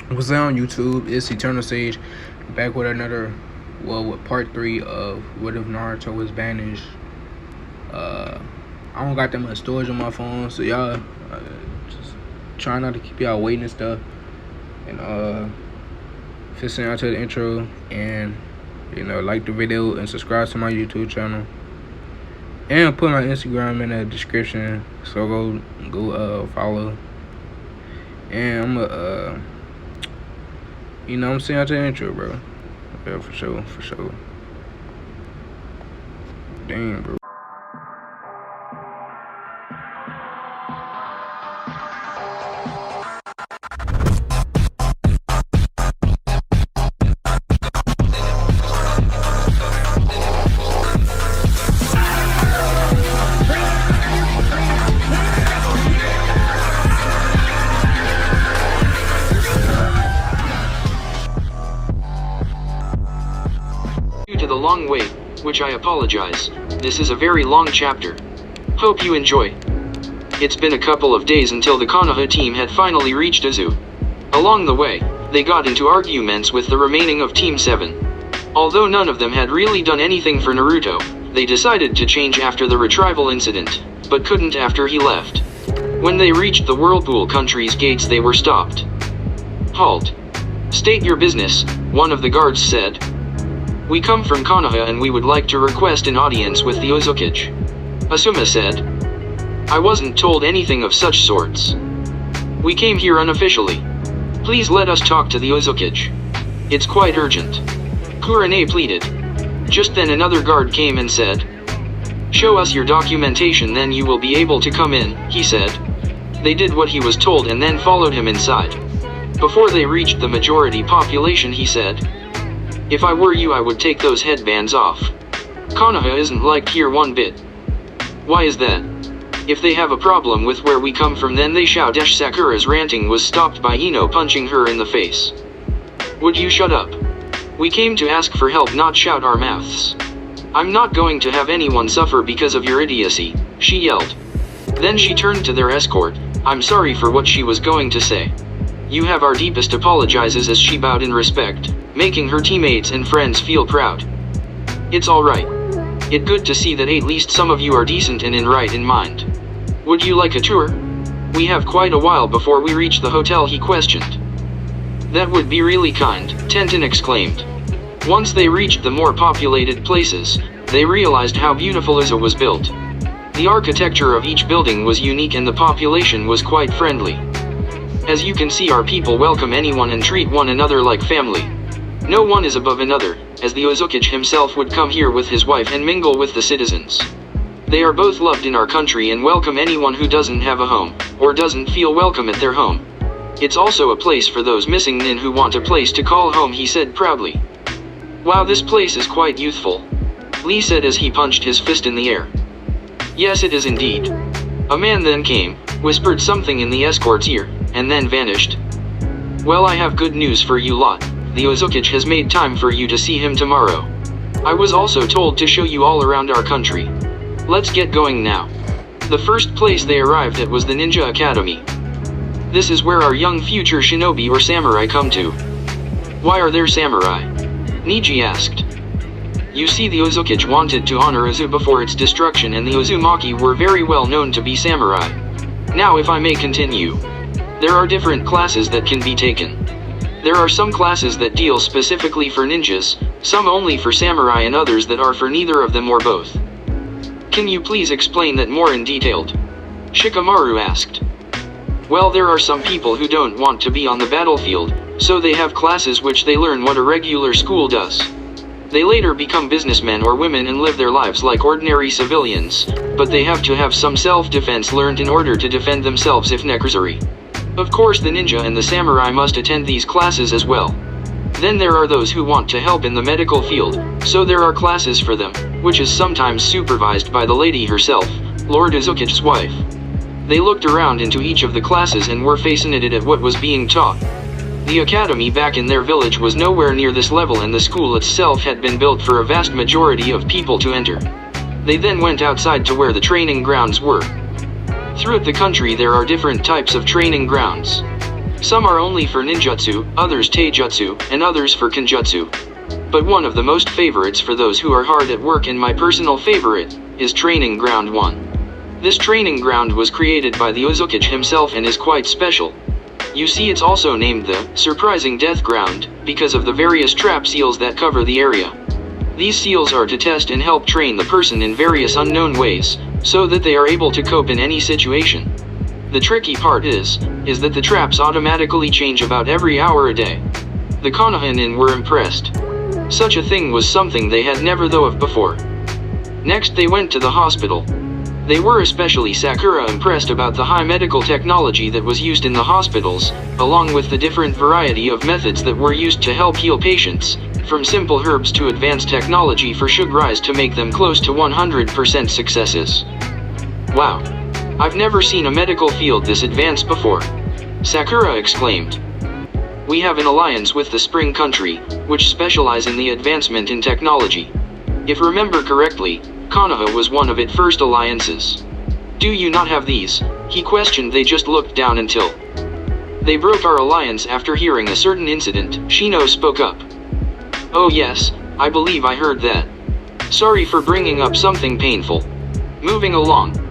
What's on YouTube? It's Eternal Sage, back with with part 3 of What If Naruto Was Banished. I don't got that much storage on my phone, so y'all just try not to keep y'all waiting and stuff. And listen out to the intro, and like the video and subscribe to my YouTube channel. And put my Instagram in the description, so go follow. And I'm saying out to the intro, bro. Yeah, for sure. Damn, bro. Due to the long wait, which I apologize, this is a very long chapter. Hope you enjoy. It's been a couple of days until the Konoha team had finally reached Izu. Along the way, they got into arguments with the remaining of Team 7. Although none of them had really done anything for Naruto, they decided to change after the retrieval incident, but couldn't after he left. When they reached the Whirlpool country's gates, they were stopped. Halt. State your business, one of the guards said. We come from Konoha and we would like to request an audience with the Uzukage. Asuma said. I wasn't told anything of such sorts. We came here unofficially. Please let us talk to the Uzukage. It's quite urgent. Kurane pleaded. Just then another guard came and said. Show us your documentation, then you will be able to come in, he said. They did what he was told and then followed him inside. Before they reached the majority population, he said. If I were you, I would take those headbands off. Konoha isn't liked here one bit. Why is that? If they have a problem with where we come from, then they shout. Sakura's ranting was stopped by Ino punching her in the face. Would you shut up? We came to ask for help, not shout our mouths. I'm not going to have anyone suffer because of your idiocy, she yelled. Then she turned to their escort. I'm sorry for what she was going to say. You have our deepest apologizes, as she bowed in respect, making her teammates and friends feel proud. It's alright. It's good to see that at least some of you are decent and in mind. Would you like a tour? We have quite a while before we reach the hotel, he questioned. That would be really kind, Tenten exclaimed. Once they reached the more populated places, they realized how beautiful Izu was built. The architecture of each building was unique and the population was quite friendly. As you can see, our people welcome anyone and treat one another like family. No one is above another, as the Uzukage himself would come here with his wife and mingle with the citizens. They are both loved in our country and welcome anyone who doesn't have a home, or doesn't feel welcome at their home. It's also a place for those missing nin who want a place to call home, he said proudly. Wow, this place is quite youthful, Lee said as he punched his fist in the air. Yes, it is indeed. A man then came, whispered something in the escort's ear, and then vanished. Well, I have good news for you lot. The Uzukage has made time for you to see him tomorrow. I was also told to show you all around our country. Let's get going now. The first place they arrived at was the Ninja Academy. This is where our young future shinobi or samurai come to. Why are there samurai? Niji asked. You see, the Uzukage wanted to honor Izu before its destruction, and the Uzumaki were very well known to be samurai. Now, if I may continue. There are different classes that can be taken. There are some classes that deal specifically for ninjas, some only for samurai, and others that are for neither of them or both. Can you please explain that more in detail? Shikamaru asked. Well, there are some people who don't want to be on the battlefield, so they have classes which they learn what a regular school does. They later become businessmen or women and live their lives like ordinary civilians, but they have to have some self-defense learned in order to defend themselves if necessary. Of course, the ninja and the samurai must attend these classes as well. Then there are those who want to help in the medical field, so there are classes for them, which is sometimes supervised by the lady herself, Lord Uzukage's wife. They looked around into each of the classes and were fascinated at what was being taught. The academy back in their village was nowhere near this level, and the school itself had been built for a vast majority of people to enter. They then went outside to where the training grounds were. Throughout the country there are different types of training grounds. Some are only for ninjutsu, others taijutsu, and others for kenjutsu. But one of the most favorites for those who are hard at work and my personal favorite, is Training Ground 1. This training ground was created by the Uzukage himself and is quite special. You see, it's also named the Surprising Death Ground, because of the various trap seals that cover the area. These seals are to test and help train the person in various unknown ways, so that they are able to cope in any situation. The tricky part is that the traps automatically change about every hour a day. The Konohinin were impressed. Such a thing was something they had never thought of before. Next they went to the hospital. They were especially Sakura impressed about the high medical technology that was used in the hospitals, along with the different variety of methods that were used to help heal patients, from simple herbs to advanced technology for sugars to make them close to 100% successes. Wow! I've never seen a medical field this advanced before. Sakura exclaimed. We have an alliance with the Spring Country, which specialize in the advancement in technology. If remember correctly, Konoha was one of its first alliances. Do you not have these? He questioned. They just looked down until they broke our alliance after hearing a certain incident, Shino spoke up. Oh yes, I believe I heard that. Sorry for bringing up something painful. Moving along.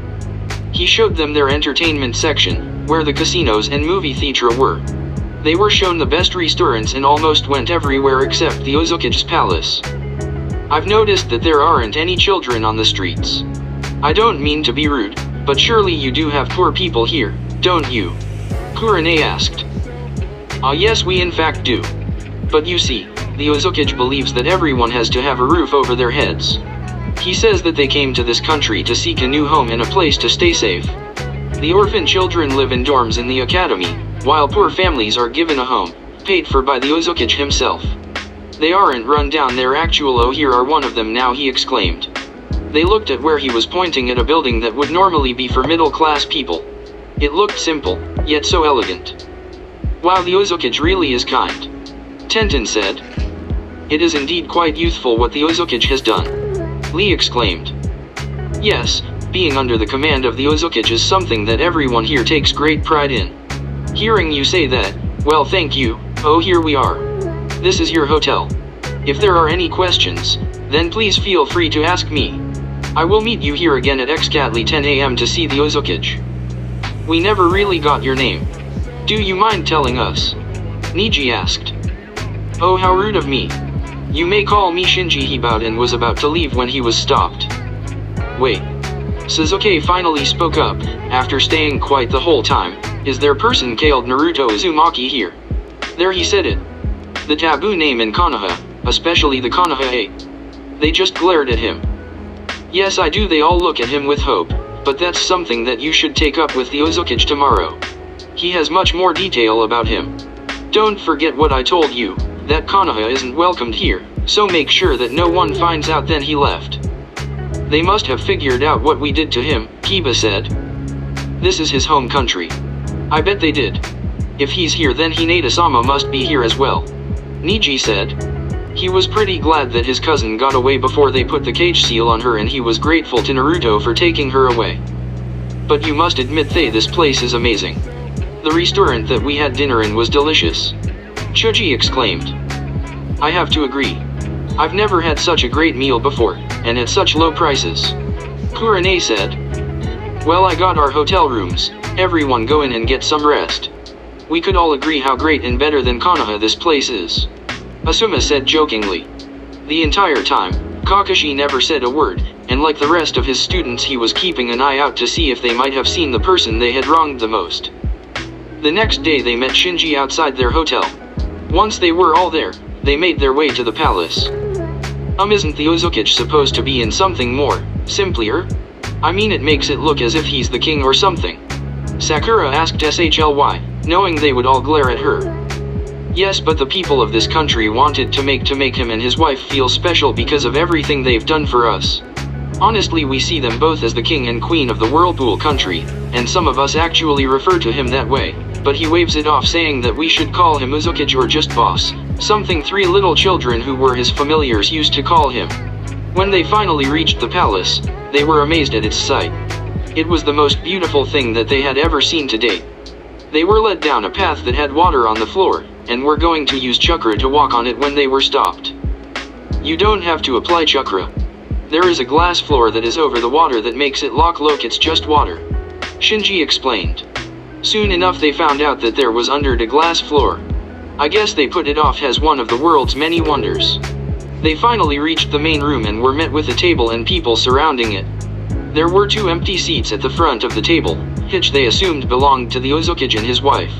He showed them their entertainment section, where the casinos and movie theater were. They were shown the best restaurants and almost went everywhere except the Uzukage's palace. I've noticed that there aren't any children on the streets. I don't mean to be rude, but surely you do have poor people here, don't you? Kurane asked. Ah yes, we in fact do. But you see, the Uzukage believes that everyone has to have a roof over their heads. He says that they came to this country to seek a new home and a place to stay safe. The orphan children live in dorms in the academy, while poor families are given a home, paid for by the Uzukage himself. They aren't run down, they're actual. Oh, here are one of them now, he exclaimed. They looked at where he was pointing at a building that would normally be for middle-class people. It looked simple, yet so elegant. Wow, the Uzukage really is kind. Tenten said. It is indeed quite youthful what the Uzukage has done. Lee exclaimed. Yes, being under the command of the Uzukage is something that everyone here takes great pride in. Hearing you say that, well, thank you. Oh, here we are. This is your hotel. If there are any questions, then please feel free to ask me. I will meet you here again at exactly 10 a.m. to see the Uzukage. We never really got your name. Do you mind telling us? Niji asked. Oh, how rude of me. You may call me Shinji. He bowed and was about to leave when he was stopped. Wait. Suzuki finally spoke up, after staying quiet the whole time. Is there person called Naruto Uzumaki here? There, he said it. The taboo name in Konoha, especially the Konoha. They just glared at him. Yes, I do. They all look at him with hope, but that's something that you should take up with the Uzukage tomorrow. He has much more detail about him. Don't forget what I told you, that Konoha isn't welcomed here, so make sure that no one finds out. Then he left. They must have figured out what we did to him, Kiba said. This is his home country. I bet they did. If he's here, then Hinata-sama must be here as well. Niji said. He was pretty glad that his cousin got away before they put the cage seal on her, and he was grateful to Naruto for taking her away. But you must admit, this place is amazing. The restaurant that we had dinner in was delicious. Choji exclaimed. I have to agree. I've never had such a great meal before, and at such low prices. Kurane said. Well, I got our hotel rooms. Everyone go in and get some rest. We could all agree how great and better than Konoha this place is. Asuma said jokingly. The entire time, Kakashi never said a word, and like the rest of his students, he was keeping an eye out to see if they might have seen the person they had wronged the most. The next day they met Shinji outside their hotel. Once they were all there, they made their way to the palace. Isn't the Uzukage supposed to be in something more simpler? I mean, it makes it look as if he's the king or something. Sakura asked SHLY, knowing they would all glare at her. Yes, but the people of this country wanted to make him and his wife feel special because of everything they've done for us. Honestly, we see them both as the king and queen of the Whirlpool country, and some of us actually refer to him that way, but he waves it off, saying that we should call him Uzukage or just boss, something 3 little children who were his familiars used to call him. When they finally reached the palace, they were amazed at its sight. It was the most beautiful thing that they had ever seen to date. They were led down a path that had water on the floor, and were going to use chakra to walk on it when they were stopped. You don't have to apply chakra. There is a glass floor that is over the water that makes it look it's just water. Shinji explained. Soon enough they found out that there was under the glass floor. I guess they put it off as one of the world's many wonders. They finally reached the main room and were met with a table and people surrounding it. There were 2 empty seats at the front of the table, which they assumed belonged to the Ozukage and his wife.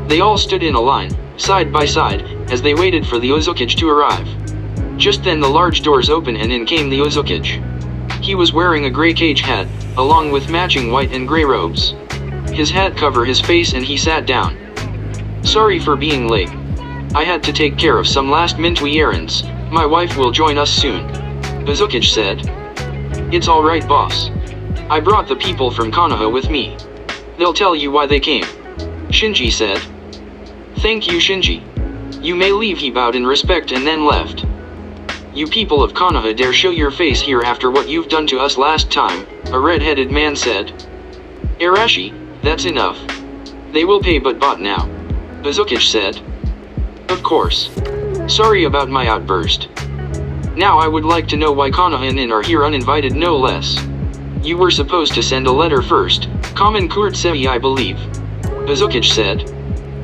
They all stood in a line, side by side, as they waited for the Ozukage to arrive. Just then the large doors opened and in came the Ozukage. He was wearing a gray cage hat, along with matching white and gray robes. His hat covered his face and he sat down. Sorry for being late. I had to take care of some last-minute errands. My wife will join us soon. Ozukage said. It's alright boss. I brought the people from Konoha with me. They'll tell you why they came. Shinji said. Thank you Shinji. You may leave, he bowed in respect and then left. You people of Konoha dare show your face here after what you've done to us last time, a red-headed man said. Arashi, that's enough. They will pay but now. Ozukage said. Of course. Sorry about my outburst. Now I would like to know why Konoha Nin are here uninvited no less. You were supposed to send a letter first, common courtesy I believe. Ozukage said.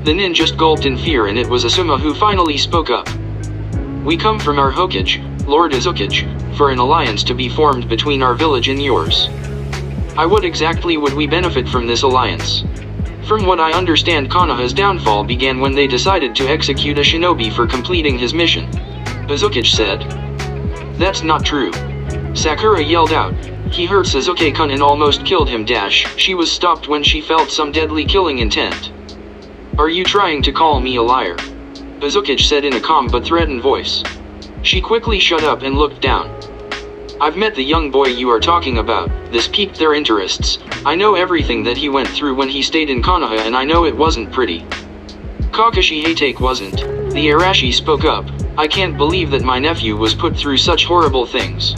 The Nin just gulped in fear and it was Asuma who finally spoke up. We come from our Hokage, Lord Ozukage, for an alliance to be formed between our village and yours. What exactly would we benefit from this alliance? From what I understand, Konoha's downfall began when they decided to execute a shinobi for completing his mission. Ozukage said. That's not true. Sakura yelled out. He hurt Sasuke-kun and almost killed him. She was stopped when she felt some deadly killing intent. Are you trying to call me a liar? Ozukage said in a calm but threatened voice. She quickly shut up and looked down. I've met the young boy you are talking about. This piqued their interests. I know everything that he went through when he stayed in Konoha and I know it wasn't pretty. Kakashi Hatake wasn't. The Arashi spoke up. I can't believe that my nephew was put through such horrible things.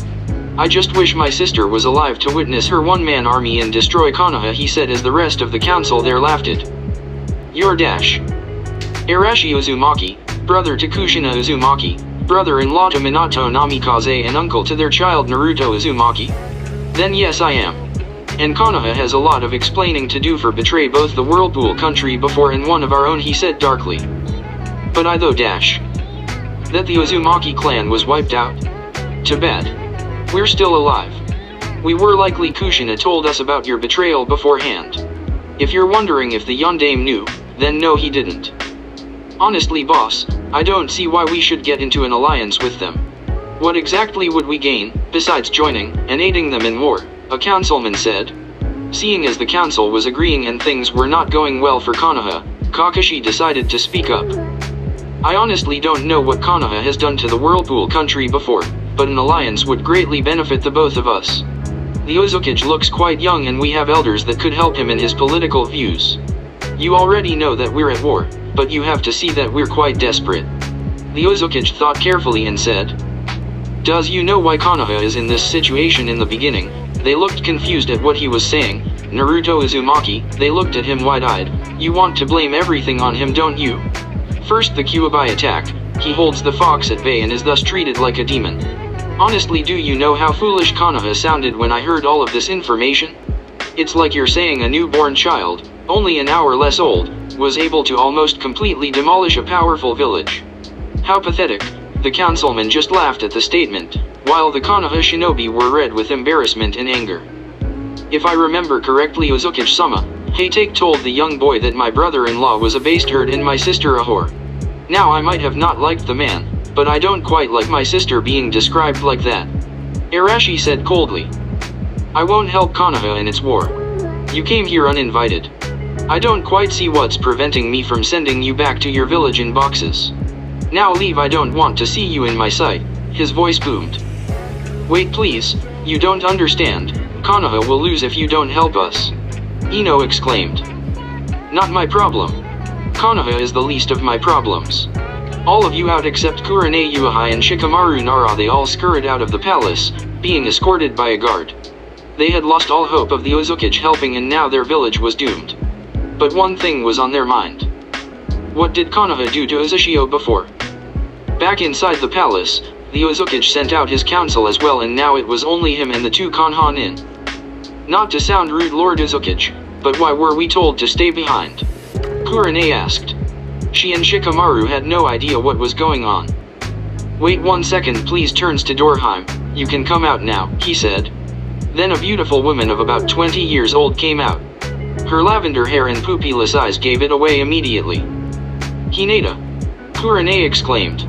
I just wish my sister was alive to witness her one-man army and destroy Konoha, he said as the rest of the council there laughed. Your Arashi Uzumaki, brother to Kushina Uzumaki, brother-in-law to Minato Namikaze and uncle to their child Naruto Uzumaki? Then yes I am. And Konoha has a lot of explaining to do for betray both the Whirlpool country before and one of our own, he said darkly. But I though that the Uzumaki clan was wiped out? Too bad. We're still alive. We were likely Kushina told us about your betrayal beforehand. If you're wondering if the Yondaime knew, then no he didn't. Honestly boss, I don't see why we should get into an alliance with them. What exactly would we gain, besides joining, and aiding them in war? A councilman said. Seeing as the council was agreeing and things were not going well for Konoha, Kakashi decided to speak up. I honestly don't know what Konoha has done to the Whirlpool country before, but an alliance would greatly benefit the both of us. The Ozukage looks quite young and we have elders that could help him in his political views. You already know that we're at war, but you have to see that we're quite desperate. The Ozukage thought carefully and said. Does you know why Konoha is in this situation in the beginning? They looked confused at what he was saying. Naruto Uzumaki, they looked at him wide-eyed. You want to blame everything on him, don't you? First the Kyuubi attack. He holds the fox at bay and is thus treated like a demon. Honestly, do you know how foolish Konoha sounded when I heard all of this information? It's like you're saying a newborn child, only an hour less old, was able to almost completely demolish a powerful village. How pathetic. The councilman just laughed at the statement, while the Konoha shinobi were red with embarrassment and anger. If I remember correctly, Ozukage-sama, Hatake told the young boy that my brother-in-law was a bastard and my sister a whore. Now I might have not liked the man, but I don't quite like my sister being described like that. Arashi said coldly. I won't help Konoha in its war. You came here uninvited. I don't quite see what's preventing me from sending you back to your village in boxes. Now leave, I don't want to see you in my sight, his voice boomed. Wait please, you don't understand, Konoha will lose if you don't help us. Ino exclaimed. Not my problem. Konoha is the least of my problems. All of you out except Kurane Uehai and Shikamaru Nara, they all scurried out of the palace, being escorted by a guard. They had lost all hope of the Ozukage helping and now their village was doomed. but one thing was on their mind. What did Konoha do to Uzushio before? Back inside the palace, the Uzukage sent out his council as well, and now it was only him and the two Kanhan in. Not to sound rude, Lord Uzukage, but why were we told to stay behind? Kurane asked. She and Shikamaru had no idea what was going on. Wait 1 second please, turns to Dorheim. You can come out now, he said. Then a beautiful woman of about 20 years old came out. Her lavender hair and pupilless eyes gave it away immediately. Hinata! Kurane exclaimed.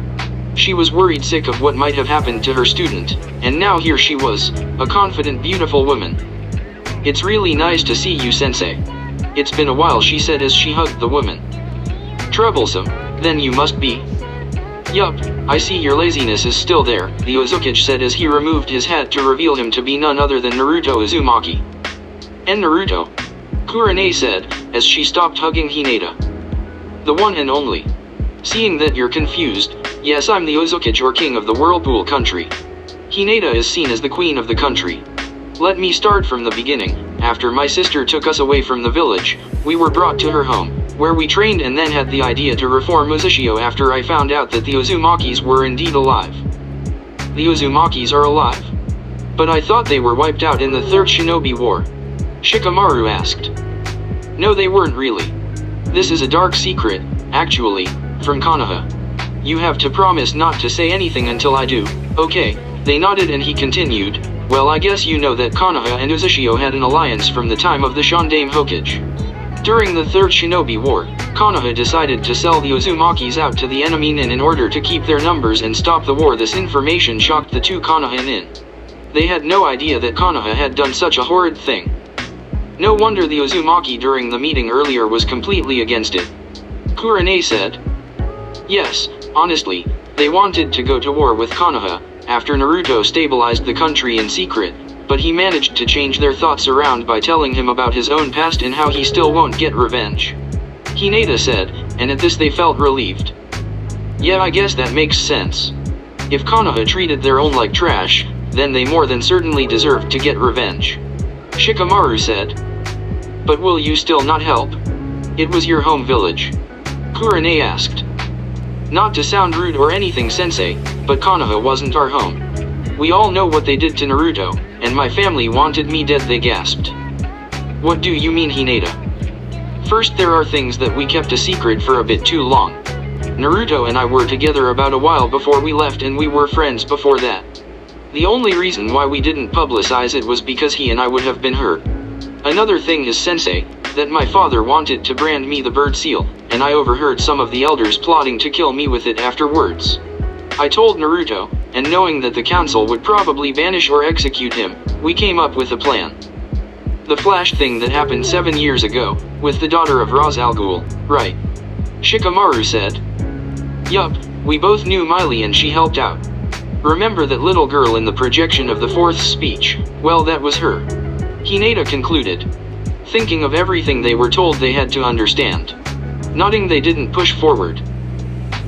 She was worried sick of what might have happened to her student, and now here she was, a confident beautiful woman. It's really nice to see you, sensei. It's been a while, she said as she hugged the woman. Troublesome, then you must be. Yup, I see your laziness is still there, the Uzukage said as he removed his hat to reveal him to be none other than Naruto Uzumaki. And Naruto? Kurane said, as she stopped hugging Hinata. The one and only. Seeing that you're confused, yes, I'm the Uzukage, or king of the Whirlpool country. Hinata is seen as the queen of the country. Let me start from the beginning. After my sister took us away from the village, we were brought to her home, where we trained and then had the idea to reform Uzushio after I found out that the Uzumakis were indeed alive. The Uzumakis are alive? But I thought they were wiped out in the Third Shinobi War. Shikamaru asked. No, they weren't really. This is a dark secret, actually, from Konoha. You have to promise not to say anything until I do, okay? They nodded and he continued, well, I guess you know that Konoha and Uzushio had an alliance from the time of the Shondame Hokage. During the Third Shinobi War, Konoha decided to sell the Uzumakis out to the enemy Nin in order to keep their numbers and stop the war. This information shocked the two Konoha Nin. They had no idea that Konoha had done such a horrid thing. No wonder the Uzumaki during the meeting earlier was completely against it. Kurane said. Yes, honestly, they wanted to go to war with Konoha, after Naruto stabilized the country in secret, but he managed to change their thoughts around by telling him about his own past and how he still won't get revenge. Hinata said, and at this they felt relieved. Yeah, I guess that makes sense. If Konoha treated their own like trash, then they more than certainly deserved to get revenge. Shikamaru said. But will you still not help? It was your home village. Kurane asked. Not to sound rude or anything, sensei, but Konoha wasn't our home. We all know what they did to Naruto, and my family wanted me dead, they gasped. What do you mean, Hinata? First, there are things that we kept a secret for a bit too long. Naruto and I were together about a while before we left, and we were friends before that. The only reason why we didn't publicize it was because he and I would have been hurt. Another thing is, sensei, that my father wanted to brand me the bird seal, and I overheard some of the elders plotting to kill me with it afterwards. I told Naruto, and knowing that the council would probably banish or execute him, we came up with a plan. The flash thing that happened 7 years ago, with the daughter of Ra's al Ghul, right? Shikamaru said. Yup, we both knew Miley and she helped out. Remember that little girl in the projection of the fourth speech? Well, that was her. Hinata concluded. Thinking of everything they were told they had to understand. Nodding, they didn't push forward.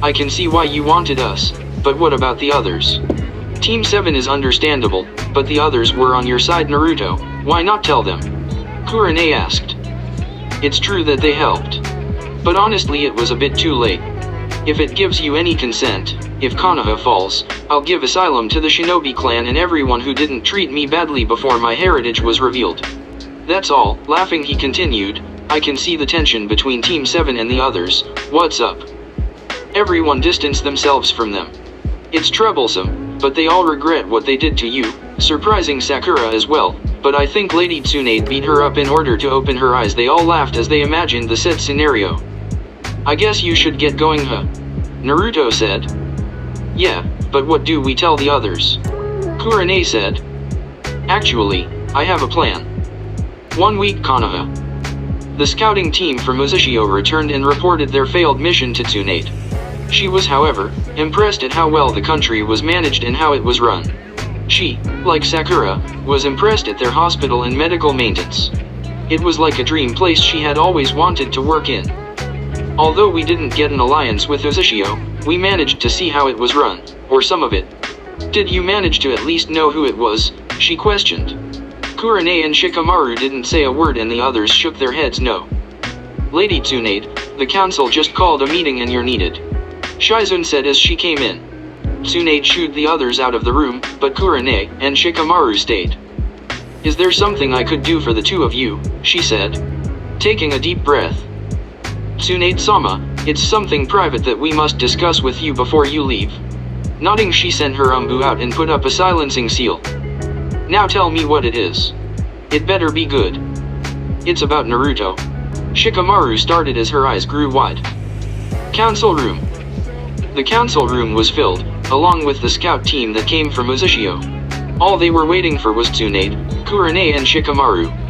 I can see why you wanted us, but what about the others? Team 7 is understandable, but the others were on your side, Naruto, why not tell them? Kurane asked. It's true that they helped. But honestly it was a bit too late. If it gives you any consent, if Konoha falls, I'll give asylum to the Shinobi clan and everyone who didn't treat me badly before my heritage was revealed. That's all. Laughing he continued, I can see the tension between Team 7 and the others. What's up? Everyone distanced themselves from them. It's troublesome, but they all regret what they did to you, surprising Sakura as well, but I think Lady Tsunade beat her up in order to open her eyes. They all laughed as they imagined the said scenario. I guess you should get going, huh? Naruto said. Yeah, but what do we tell the others? Kurane said. Actually, I have a plan. 1 week, Konoha. The scouting team from Uzushio returned and reported their failed mission to Tsunade. She was, however, impressed at how well the country was managed and how it was run. She, like Sakura, was impressed at their hospital and medical maintenance. It was like a dream place she had always wanted to work in. Although we didn't get an alliance with Uzushio, we managed to see how it was run, or some of it. Did you manage to at least know who it was? She questioned. Kurane and Shikamaru didn't say a word and the others shook their heads no. Lady Tsunade, the council just called a meeting and you're needed. Shizun said as she came in. Tsunade shooed the others out of the room, but Kurane and Shikamaru stayed. Is there something I could do for the two of you? She said, taking a deep breath. Tsunade-sama, it's something private that we must discuss with you before you leave. Nodding, she sent her umbu out and put up a silencing seal. Now tell me what it is. It better be good. It's about Naruto. Shikamaru started as her eyes grew wide. Council room. The council room was filled, along with the scout team that came from Uzushio. All they were waiting for was Tsunade, Kurane and Shikamaru.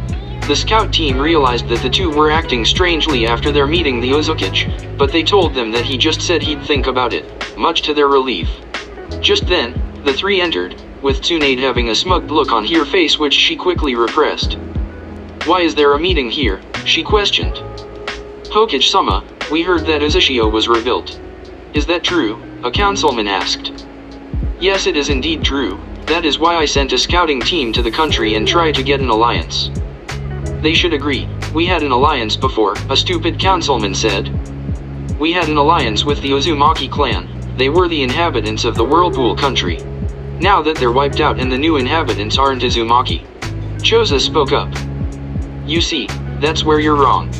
The scout team realized that the two were acting strangely after their meeting the Uzuki, but they told them that he just said he'd think about it, much to their relief. Just then, the three entered, with Tsunade having a smug look on her face which she quickly repressed. Why is there a meeting here? She questioned. Hokage-sama, we heard that Uzushio was rebuilt. Is that true? A councilman asked. Yes, it is indeed true. That is why I sent a scouting team to the country and tried to get an alliance. They should agree. We had an alliance before, a stupid councilman said. We had an alliance with the Uzumaki clan. They were the inhabitants of the Whirlpool country. Now that they're wiped out and the new inhabitants aren't Uzumaki. Choza spoke up. You see, that's where you're wrong.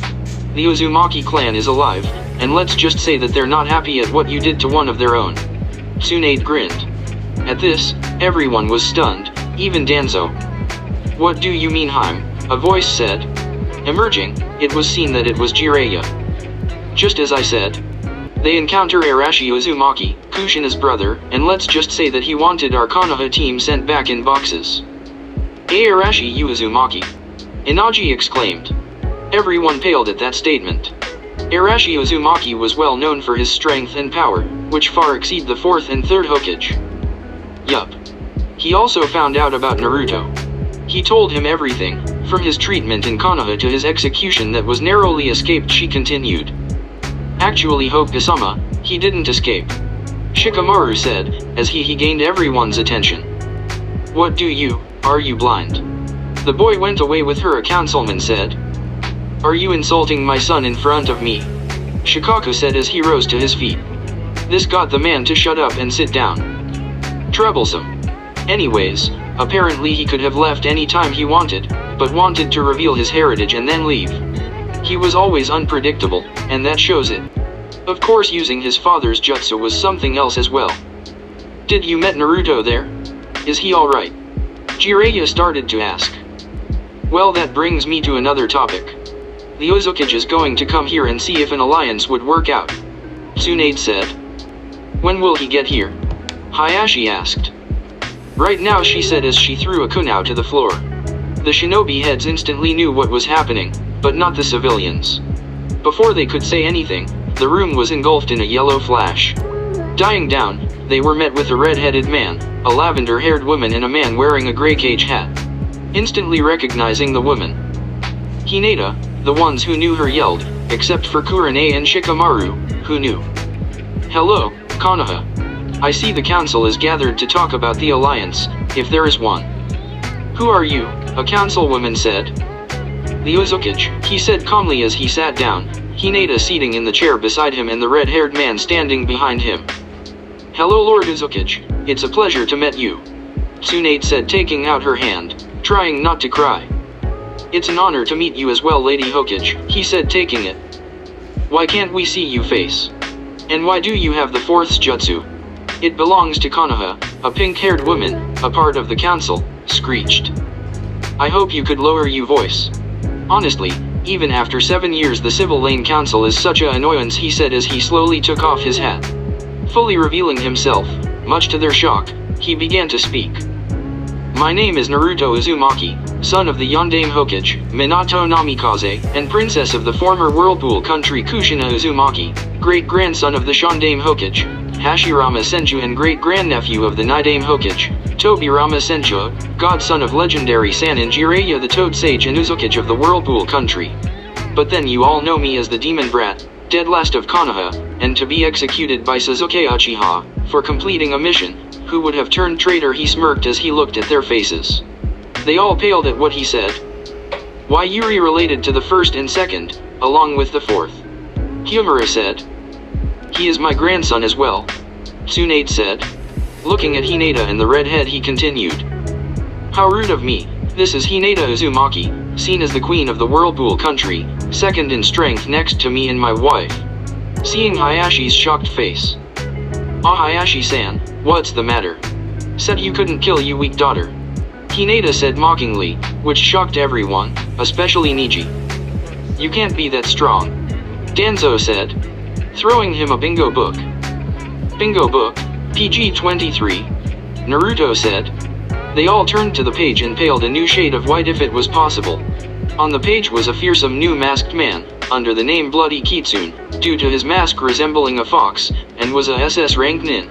The Uzumaki clan is alive, and let's just say that they're not happy at what you did to one of their own. Tsunade grinned. At this, everyone was stunned, even Danzo. What do you mean, Haim? A voice said. Emerging, it was seen that it was Jiraiya. Just as I said. They encounter Arashi Uzumaki, Kushina's brother, and let's just say that he wanted our Konoha team sent back in boxes. Arashi Uzumaki. Inaji exclaimed. Everyone paled at that statement. Arashi Uzumaki was well known for his strength and power, which far exceed the 4th and 3rd Hokage. Yup. He also found out about Naruto. He told him everything, from his treatment in Konoha to his execution that was narrowly escaped, she continued. Actually, Hokage-sama, he didn't escape. Shikamaru said, as he gained everyone's attention. What do you, are you blind? The boy went away with her, a councilman said. Are you insulting my son in front of me? Shikaku said as he rose to his feet. This got the man to shut up and sit down. Troublesome. Anyways, apparently he could have left any time he wanted, but wanted to reveal his heritage and then leave. He was always unpredictable, and that shows it. Of course, using his father's jutsu was something else as well. Did you met Naruto there? Is he alright? Jiraiya started to ask. Well, that brings me to another topic. The Uzukage is going to come here and see if an alliance would work out. Tsunade said. When will he get here? Hayashi asked. Right now, she said as she threw a kunao to the floor. The shinobi heads instantly knew what was happening, but not the civilians. Before they could say anything, the room was engulfed in a yellow flash. Dying down, they were met with a red-headed man, a lavender-haired woman and a man wearing a gray cage hat. Instantly recognizing the woman. Hinata, the ones who knew her yelled, except for Kurane and Shikamaru, who knew. Hello, Konoha. I see the council is gathered to talk about the alliance, if there is one. Who are you? A councilwoman said. The Uzukage, he said calmly as he sat down, Hinata seating in the chair beside him and the red-haired man standing behind him. Hello Lord Uzukage, it's a pleasure to meet you. Tsunade said taking out her hand, trying not to cry. It's an honor to meet you as well Lady Hokage, he said taking it. Why can't we see you face? And why do you have the 4th jutsu? It belongs to Konoha, a pink-haired woman, a part of the council, screeched. I hope you could lower your voice. Honestly, even after 7 years the Civil Lane Council is such an annoyance, he said as he slowly took off his hat. Fully revealing himself, much to their shock, he began to speak. My name is Naruto Uzumaki, son of the Yondaime Hokage, Minato Namikaze, and princess of the former Whirlpool country Kushina Uzumaki, great-grandson of the Shondaime Hokage, Hashirama Senju and great-grandnephew of the Nidaime Hokage, Tobirama Senju, godson of legendary Sanin Jiraiya the Toad Sage and Uzukage of the Whirlpool country. But then you all know me as the Demon Brat, dead last of Konoha, and to be executed by Sasuke Uchiha, for completing a mission. Who would have turned traitor? He smirked as he looked at their faces. They all paled at what he said. Why Yuri related to the 1st and 2nd, along with the fourth. Humura said. He is my grandson as well, Tsunade said. Looking at Hinata and the redhead, he continued. How rude of me. This is Hinata Uzumaki, seen as the queen of the Whirlpool country, second in strength next to me and my wife. Seeing Hayashi's shocked face. Ah, Hayashi-san, what's the matter? Said you couldn't kill you weak daughter. Hinata said mockingly, which shocked everyone, especially Niji. You can't be that strong, Danzo said, throwing him a bingo book. Bingo book, PG-23, Naruto said. They all turned to the page and paled a new shade of white if it was possible. On the page was a fearsome new masked man, under the name Bloody Kitsune, due to his mask resembling a fox, and was a SS rank nin.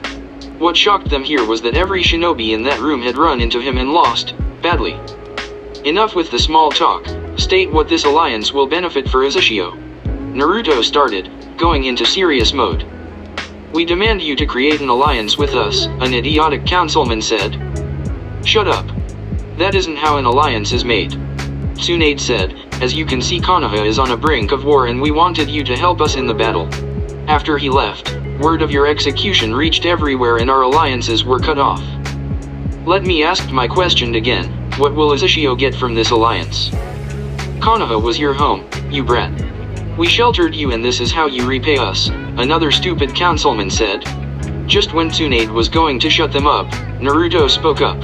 What shocked them here was that every shinobi in that room had run into him and lost, badly. Enough with the small talk, state what this alliance will benefit for Uzushio. Naruto started, going into serious mode. We demand you to create an alliance with us, an idiotic councilman said. Shut up. That isn't how an alliance is made, Tsunade said. As you can see, Konoha is on a brink of war and we wanted you to help us in the battle. After he left, word of your execution reached everywhere and our alliances were cut off. Let me ask my question again, what will Uzushio get from this alliance? Konoha was your home, you brat. We sheltered you and this is how you repay us, another stupid councilman said. Just when Tsunade was going to shut them up, Naruto spoke up.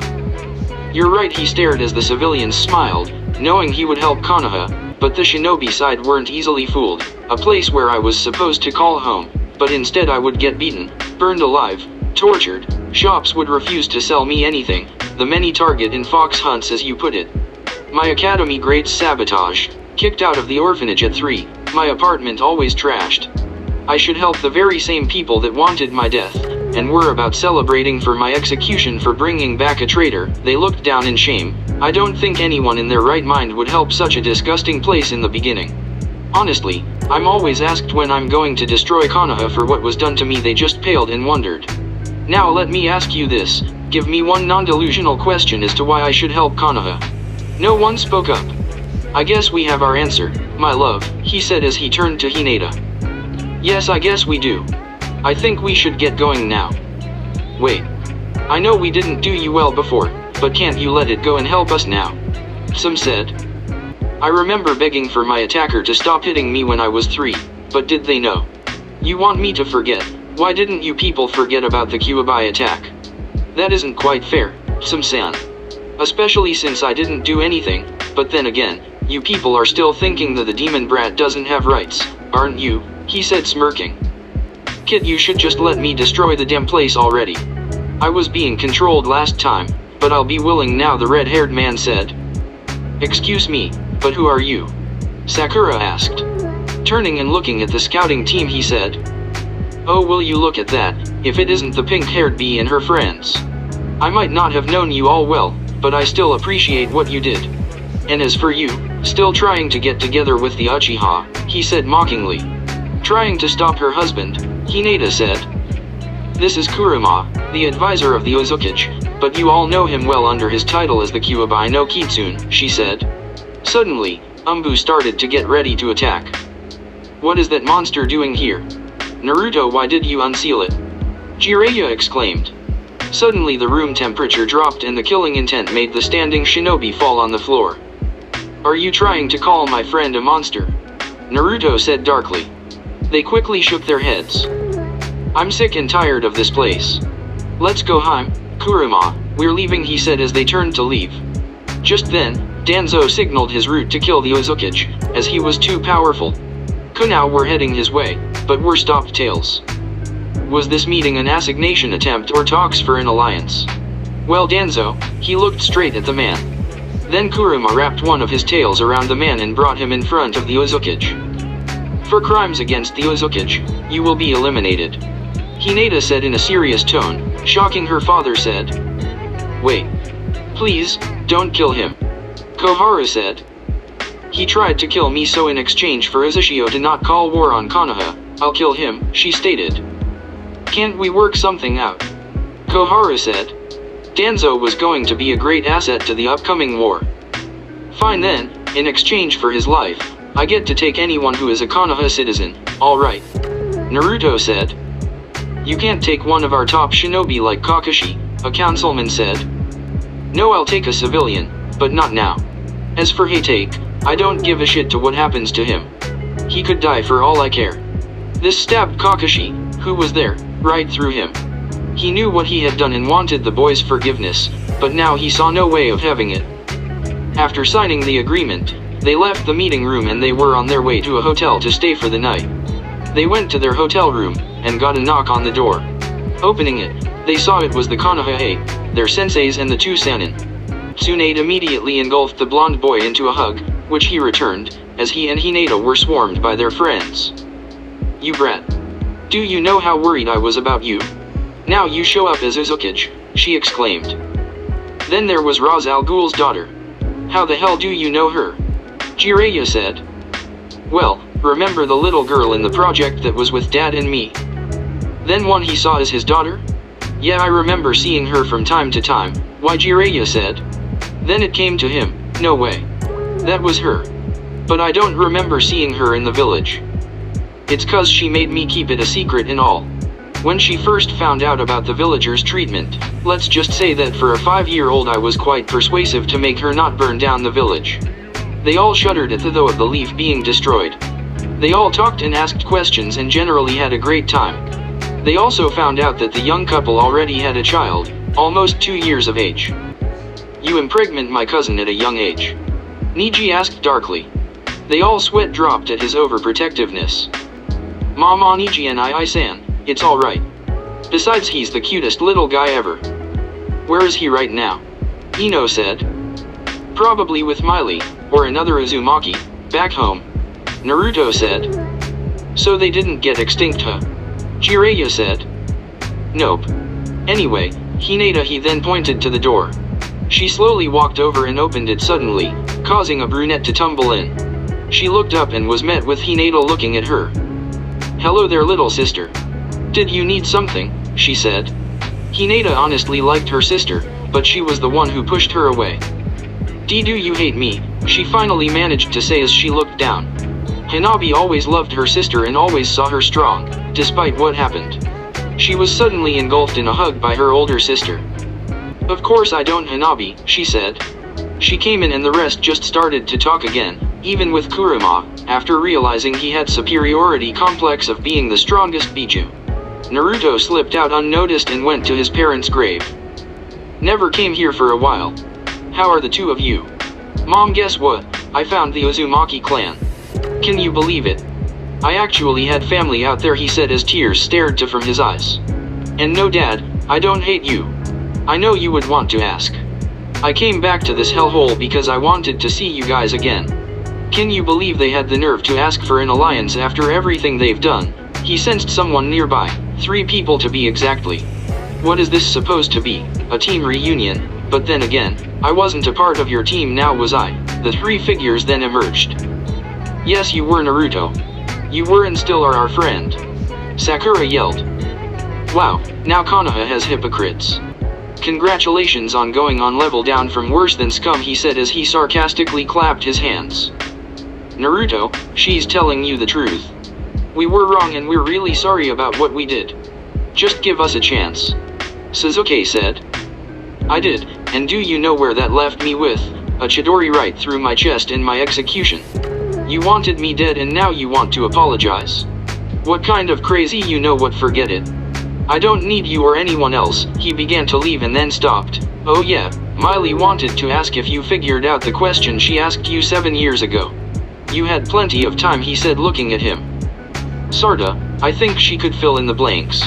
You're right, he stared as the civilians smiled, knowing he would help Konoha, but the shinobi side weren't easily fooled, a place where I was supposed to call home, but instead I would get beaten, burned alive, tortured, shops would refuse to sell me anything, the many target in fox hunts as you put it. My academy grades sabotage, kicked out of the orphanage at 3, my apartment always trashed. I should help the very same people that wanted my death, and were about celebrating for my execution for bringing back a traitor. They looked down in shame. I don't think anyone in their right mind would help such a disgusting place in the beginning. Honestly, I'm always asked when I'm going to destroy Konoha for what was done to me. They just paled and wondered. Now let me ask you this, give me one non-delusional question as to why I should help Konoha. No one spoke up. I guess we have our answer, my love, he said as he turned to Hinata. Yes, I guess we do. I think we should get going now. Wait. I know we didn't do you well before, but can't you let it go and help us now? Some said. I remember begging for my attacker to stop hitting me when I was 3, but did they know? You want me to forget? Why didn't you people forget about the Kyuubi attack? That isn't quite fair, Some-san. Especially since I didn't do anything, but then again, you people are still thinking that the demon brat doesn't have rights, aren't you? He said smirking. Kid, you should just let me destroy the damn place already. I was being controlled last time, but I'll be willing now, the red-haired man said. Excuse me, but who are you? Sakura asked. Turning and looking at the scouting team, he said. Oh, will you look at that, if it isn't the pink-haired bee and her friends. I might not have known you all well, but I still appreciate what you did. And as for you, still trying to get together with the Uchiha, he said mockingly. Trying to stop her husband, Hinata said. This is Kurama, the advisor of the Uzukage, but you all know him well under his title as the Kyuubi no Kitsune, she said. Suddenly, Umbu started to get ready to attack. What is that monster doing here? Naruto, why did you unseal it? Jiraiya exclaimed. Suddenly the room temperature dropped and the killing intent made the standing shinobi fall on the floor. Are you trying to call my friend a monster? Naruto said darkly. They quickly shook their heads. I'm sick and tired of this place. Let's go home, Kurama, we're leaving, he said as they turned to leave. Just then, Danzo signaled his route to kill the Uzukage, as he was too powerful. Kunao were heading his way, but were stopped. Tails. Was this meeting an assignation attempt or talks for an alliance? Well, Danzo, he looked straight at the man. Then Kurama wrapped one of his tails around the man and brought him in front of the Uzukage. For crimes against the Uzukage, you will be eliminated, Hinata said in a serious tone, shocking her father said. Wait. Please, don't kill him, Koharu said. He tried to kill me, so in exchange for Uzushio to not call war on Konoha, I'll kill him, she stated. Can't we work something out? Koharu said. Danzo was going to be a great asset to the upcoming war. Fine then, in exchange for his life, I get to take anyone who is a Konoha citizen, alright. Naruto said. You can't take one of our top shinobi like Kakashi, a councilman said. No, I'll take a civilian, but not now. As for Hatake, I don't give a shit to what happens to him. He could die for all I care. This stabbed Kakashi, who was there, right through him. He knew what he had done and wanted the boy's forgiveness, but now he saw no way of having it. After signing the agreement, they left the meeting room and they were on their way to a hotel to stay for the night. They went to their hotel room, and got a knock on the door. Opening it, they saw it was the Konoha, their senseis and the two Sannin. Tsunade immediately engulfed the blonde boy into a hug, which he returned, as he and Hinata were swarmed by their friends. You brat. Do you know how worried I was about you? Now you show up as Uzukage, she exclaimed. Then there was Ra's al Ghul's daughter. How the hell do you know her? Jiraiya said. Well, remember the little girl in the project that was with Dad and me? Then one he saw as his daughter? Yeah, I remember seeing her from time to time, why, Jiraiya said. Then it came to him, no way. That was her. But I don't remember seeing her in the village. It's 'cause she made me keep it a secret and all. When she first found out about the villagers' treatment, let's just say that for a 5-year-old I was quite persuasive to make her not burn down the village. They all shuddered at the thought of the leaf being destroyed. They all talked and asked questions and generally had a great time. They also found out that the young couple already had a child, almost 2 years of age. You impregnate my cousin at a young age? Niji asked darkly. They all sweat dropped at his overprotectiveness. Mama Niji and I-san, it's alright. Besides, he's the cutest little guy ever. Where is he right now? Ino said. Probably with Miley, or another Uzumaki, back home. Naruto said. So they didn't get extinct, huh? Jiraiya said. Nope. Anyway, Hinata, he then pointed to the door. She slowly walked over and opened it suddenly, causing a brunette to tumble in. She looked up and was met with Hinata looking at her. Hello there, little sister. Did you need something? She said. Hinata honestly liked her sister, but she was the one who pushed her away. Do you hate me? She finally managed to say as she looked down. Hanabi always loved her sister and always saw her strong, despite what happened. She was suddenly engulfed in a hug by her older sister. Of course I don't, Hanabi, she said. She came in and the rest just started to talk again, even with Kurama, after realizing he had superiority complex of being the strongest Biju. Naruto slipped out unnoticed and went to his parents' grave. Never came here for a while. How are the two of you? Mom, guess what? I found the Uzumaki clan. Can you believe it? I actually had family out there, he said as tears stared from his eyes. And no, Dad, I don't hate you. I know you would want to ask. I came back to this hellhole because I wanted to see you guys again. Can you believe they had the nerve to ask for an alliance after everything they've done? He sensed someone nearby, 3 people to be exactly. What is this supposed to be, a team reunion? But then again, I wasn't a part of your team, now was I? The 3 figures then emerged. Yes, you were, Naruto. You were and still are our friend. Sakura yelled. Wow, now Konoha has hypocrites. Congratulations on going on level down from worse than scum, he said as he sarcastically clapped his hands. Naruto, she's telling you the truth. We were wrong and we're really sorry about what we did. Just give us a chance. Sasuke said. I did, and do you know where that left me with? A Chidori right through my chest in my execution. You wanted me dead and now you want to apologize? What kind of crazy, you know what, forget it. I don't need you or anyone else. He began to leave and then stopped. Oh yeah, Miley wanted to ask if you figured out the question she asked you 7 years ago. You had plenty of time, he said looking at him. Sorta, I think she could fill in the blanks.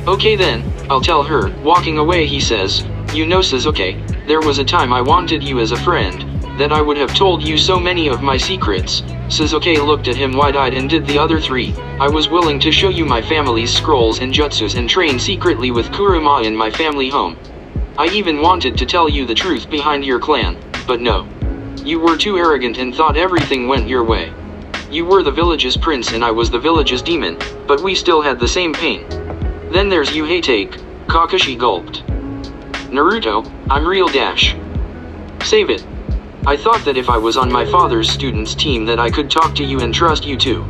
Okay then, I'll tell her. Walking away he says, you know Sasuke, there was a time I wanted you as a friend, that I would have told you so many of my secrets. Sasuke looked at him wide-eyed and did the other 3. I was willing to show you my family's scrolls and jutsus and train secretly with Kurama in my family home. I even wanted to tell you the truth behind your clan, but no. You were too arrogant and thought everything went your way. You were the village's prince and I was the village's demon, but we still had the same pain. Then there's you, Hatake, Kakashi gulped. Naruto, I'm real dash. Save it. I thought that if I was on my father's students team that I could talk to you and trust you too.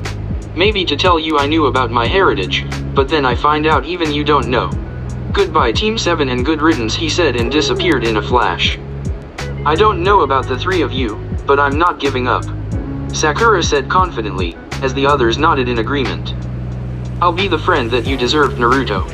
Maybe to tell you I knew about my heritage, but then I find out even you don't know. Goodbye Team 7 and good riddance, he said and disappeared in a flash. I don't know about the three of you, but I'm not giving up. Sakura said confidently, as the others nodded in agreement. I'll be the friend that you deserved, Naruto.